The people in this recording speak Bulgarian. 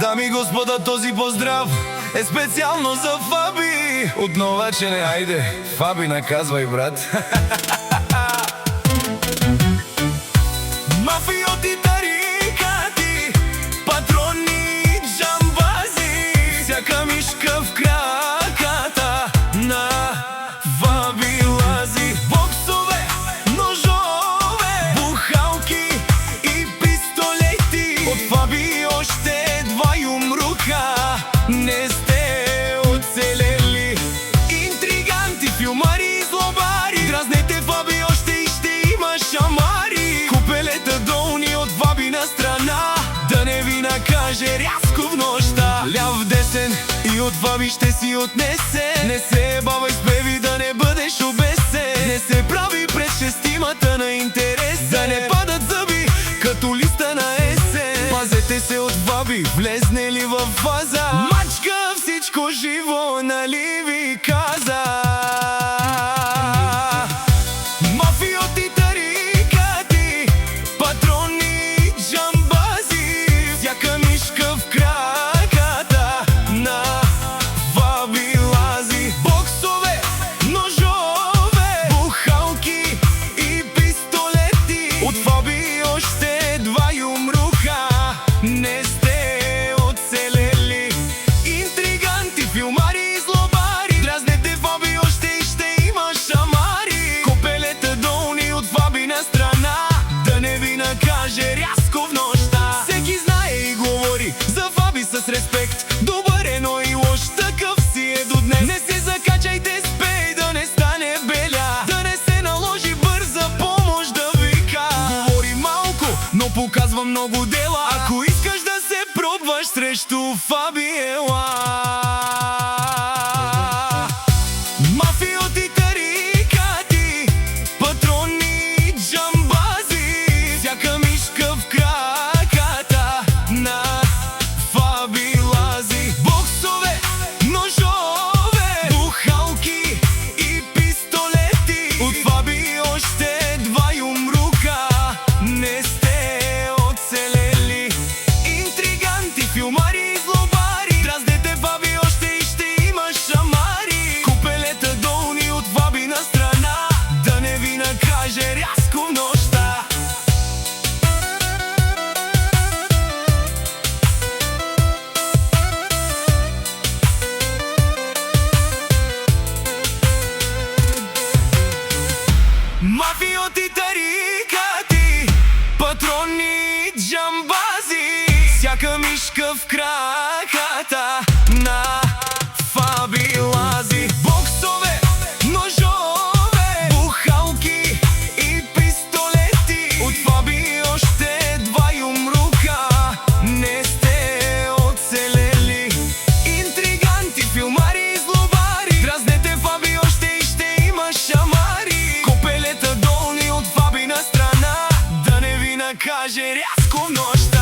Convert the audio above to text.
Дами и господа, този поздрав е специално за Фаби. От Новачене, айде, Фаби, наказвай, брат. Мафиоти, тарикати, патрони, джамбази, всяка мишка в краката на Фаби лази. Боксове, ножове, бухалки и пистолети. От Фаби още два юмрука не сте оцелели. Интриганти, филмари и злобари, дразнете Фаби още и ще има шамари. Купелета долни от Фабина страна, да не ви накаже рязко в нощта. Ляв десен и от Фаби ще си отнесе. Не се бавай с беви, да не бъдеш обесен. Не се прави пред шестимата на интерес, да не падат зъби като листа на есен. Пазете се от Фаби, влезне ли във фаза, мачка всичко живо, нали ви каза? Мафиоти, тарикати, патрони, джамбази, всяка мишка в краката на Фаби лази. Боксове, ножове, бухалки и пистолети. От Фаби още два юмрука не сте оцелели. Интриганти, филмари и злобари, дразнете Фаби още и ще има шамари. Копелета долни от Фабина страна, да не ви накаже рязко в нощта. Всеки знае и говори за Фаби с респект, добър е, но и лош, такъв си е до днес. Не се закачайте с пей, да не стане беля, да не се наложи бърза помощ да вика. Говори малко, но показва много дела. Ако искаш да се пробваш срещу Фаби, ела. Мафиоти, тарикати, патрони, джамбази, всяка мишка в краката на Фаби лази. Боксове, ножове, бухалки и пистолети. От Фаби още два юмрука не сте оцелели. Интриганти, филмари и злобари, дразнете Фаби още и ще има шамари. Купелета долни от Фабина страна, да не ви накаже рязко в нощта. Мафиоти, тарикати, патрони, джамбази, всяка мишка в краката на Фаби лази. Боксове, ножове, бухалки и пистолети. От Фаби още два юмрука не сте оцелели. Интриганти, филмари и злобари, дразнете Фаби още и ще има шамари. Копелета долни от Фабина страна, да не ви накаже рязко в нощта.